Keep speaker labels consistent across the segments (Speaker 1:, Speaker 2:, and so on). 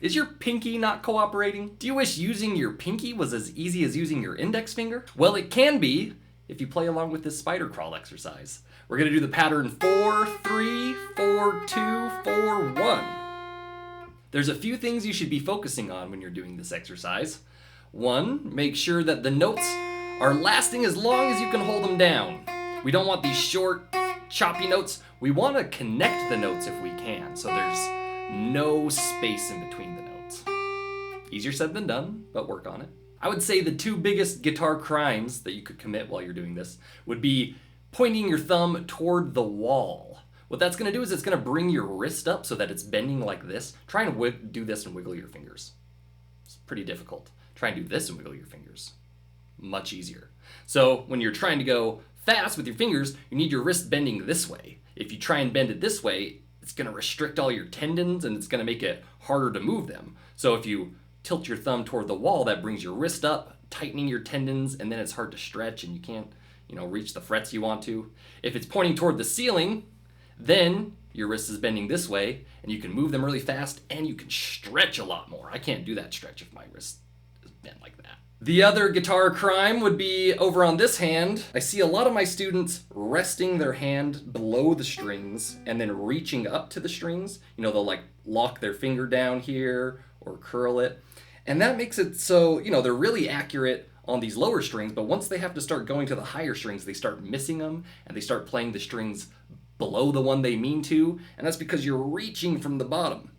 Speaker 1: Is your pinky not cooperating? Do you wish using your pinky was as easy as using your index finger? Well, it can be if you play along with this spider crawl exercise. We're gonna do the pattern 4, 3, 4, 2, 4, 1. There's a few things you should be focusing on when you're doing this exercise. 1, make sure that the notes are lasting as long as you can hold them down. We don't want these short, choppy notes. We want to connect the notes if we can, so there's no space in between the notes. Easier said than done, but work on it. I would say the 2 biggest guitar crimes that you could commit while you're doing this would be pointing your thumb toward the wall. What that's going to do is it's going to bring your wrist up so that it's bending like this. Try and do this and wiggle your fingers. It's pretty difficult. Try and do this and wiggle your fingers. Much easier. So when you're trying to go fast with your fingers, you need your wrist bending this way. If you try and bend it this way, it's going to restrict all your tendons and it's going to make it harder to move them. So if you tilt your thumb toward the wall, that brings your wrist up, tightening your tendons, and then it's hard to stretch and you can't, reach the frets you want to. If it's pointing toward the ceiling, then your wrist is bending this way and you can move them really fast and you can stretch a lot more. I can't do that stretch if my wrist is bent like that. The other guitar crime would be over on this hand. I see a lot of my students resting their hand below the strings and then reaching up to the strings. They'll like lock their finger down here or curl it. And that makes it so, they're really accurate on these lower strings, but once they have to start going to the higher strings, they start missing them and they start playing the strings below the one they mean to, and that's because you're reaching from the bottom.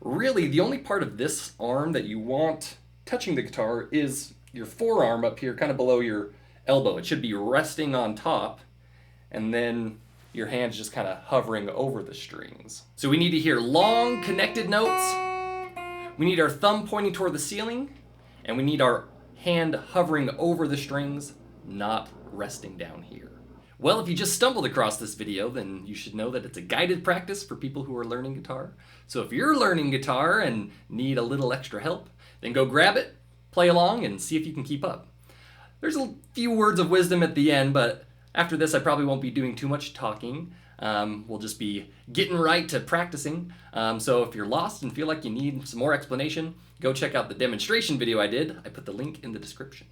Speaker 1: Really, the only part of this arm that you want touching the guitar is your forearm up here, kind of below your elbow. It should be resting on top, and then your hand's just kind of hovering over the strings. So we need to hear long connected notes. We need our thumb pointing toward the ceiling, and we need our hand hovering over the strings, not resting down here. Well, if you just stumbled across this video, then you should know that it's a guided practice for people who are learning guitar. So if you're learning guitar and need a little extra help, then go grab it, play along, and see if you can keep up. There's a few words of wisdom at the end, but after this I probably won't be doing too much talking. We'll just be getting right to practicing. So if you're lost and feel like you need some more explanation, go check out the demonstration video I did. I put the link in the description.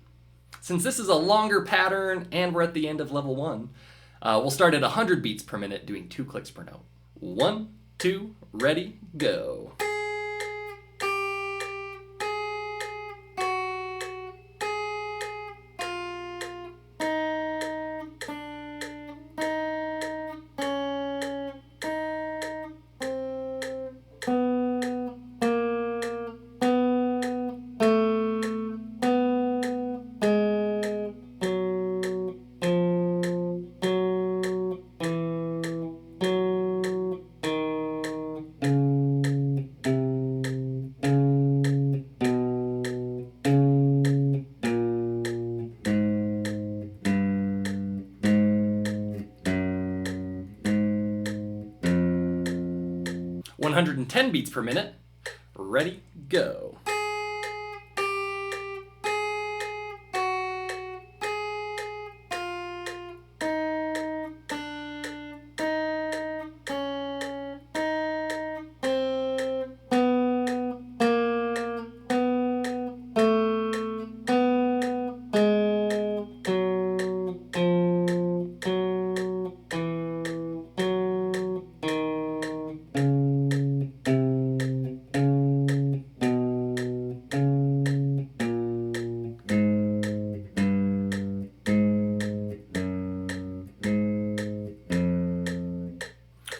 Speaker 1: Since this is a longer pattern and we're at the end of level 1, we'll start at 100 beats per minute doing 2 clicks per note. 1, 2, ready, go. 110 beats per minute. Ready, go.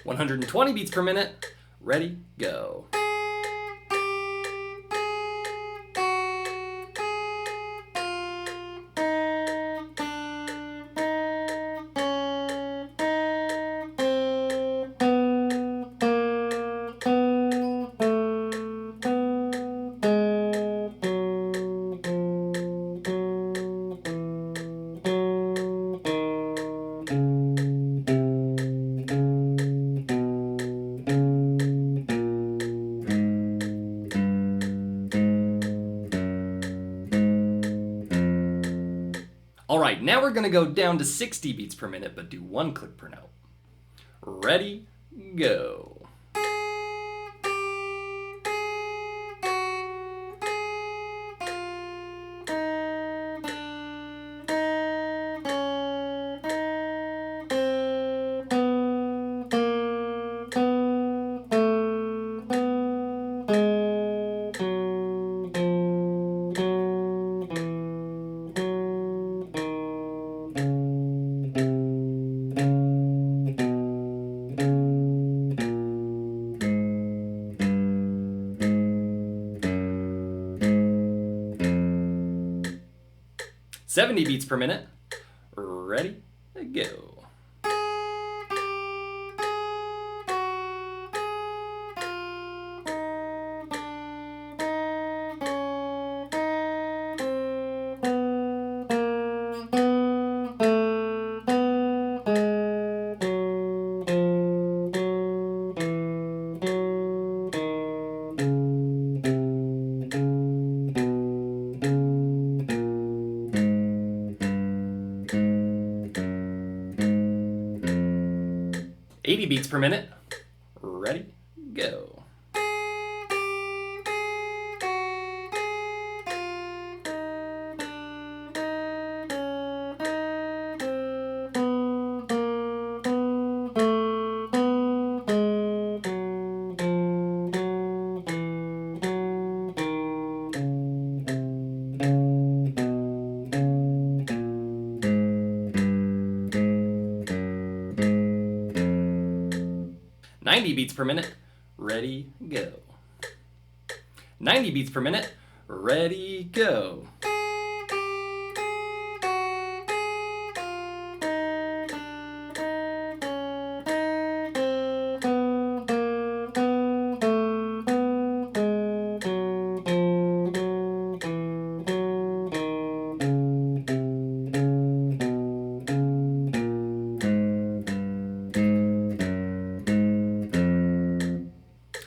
Speaker 1: 120 beats per minute. Ready, go. 'Alright, now we're going to go down to 60 beats per minute, but do 1 click per note. Ready, go. 70 beats per minute. Ready, go. 80 beats per minute. Ready, go. Ninety beats per minute. Ready, go. 90 beats per minute. Ready, go.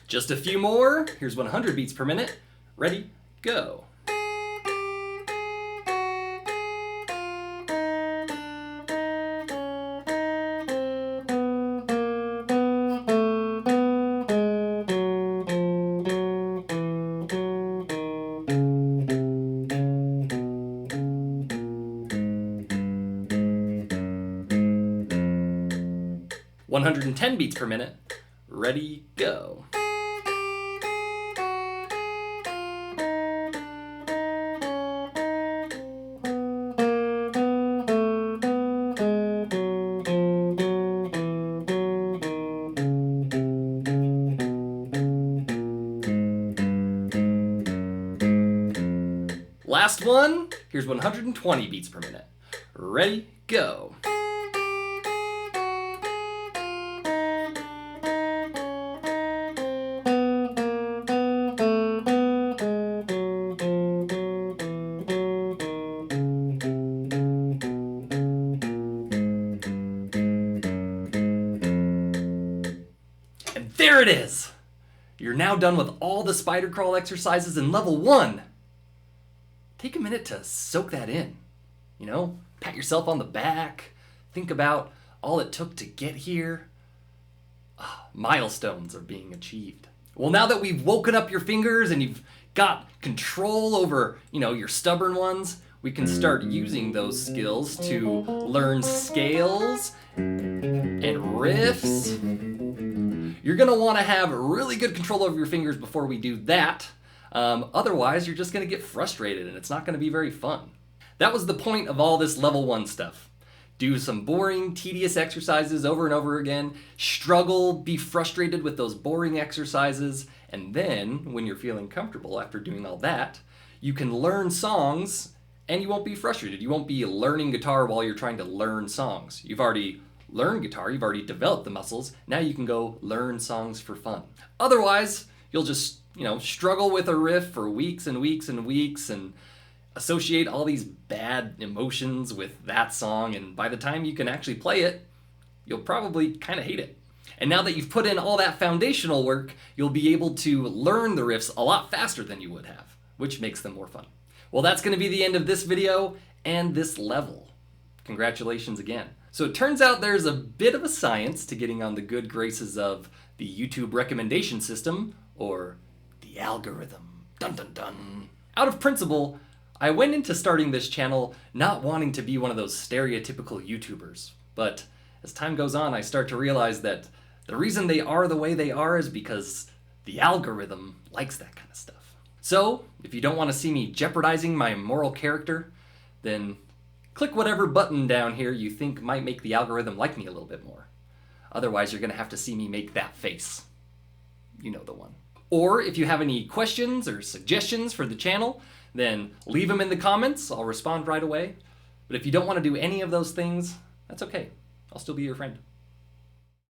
Speaker 1: Just a few more. Here's 100 beats per minute. Ready, go. $110 beats per minute. Ready, go. Last one, here's 120 beats per minute. Ready, go. And there it is! You're now done with all the spider crawl exercises in level 1. Take a minute to soak that in. You know, pat yourself on the back. Think about all it took to get here. Milestones are being achieved. Well, now that we've woken up your fingers and you've got control over, your stubborn ones, we can start using those skills to learn scales and riffs. You're gonna wanna have really good control over your fingers before we do that. Otherwise, you're just going to get frustrated and it's not going to be very fun. That was the point of all this level 1 stuff. Do some boring, tedious exercises over and over again, struggle, be frustrated with those boring exercises, and then, when you're feeling comfortable after doing all that, you can learn songs and you won't be frustrated. You won't be learning guitar while you're trying to learn songs. You've already learned guitar, you've already developed the muscles, now you can go learn songs for fun. Otherwise, you'll just struggle with a riff for weeks and weeks and weeks and associate all these bad emotions with that song, and by the time you can actually play it, you'll probably kind of hate it. And now that you've put in all that foundational work, you'll be able to learn the riffs a lot faster than you would have, which makes them more fun. Well, that's going to be the end of this video and this level. Congratulations again. So it turns out there's a bit of a science to getting on the good graces of the YouTube recommendation system, or the algorithm. Dun dun dun. Out of principle, I went into starting this channel not wanting to be one of those stereotypical YouTubers. But as time goes on, I start to realize that the reason they are the way they are is because the algorithm likes that kind of stuff. So, if you don't want to see me jeopardizing my moral character, then click whatever button down here you think might make the algorithm like me a little bit more. Otherwise, you're going to have to see me make that face. You know the one. Or if you have any questions or suggestions for the channel, then leave them in the comments. I'll respond right away. But if you don't want to do any of those things, that's okay. I'll still be your friend.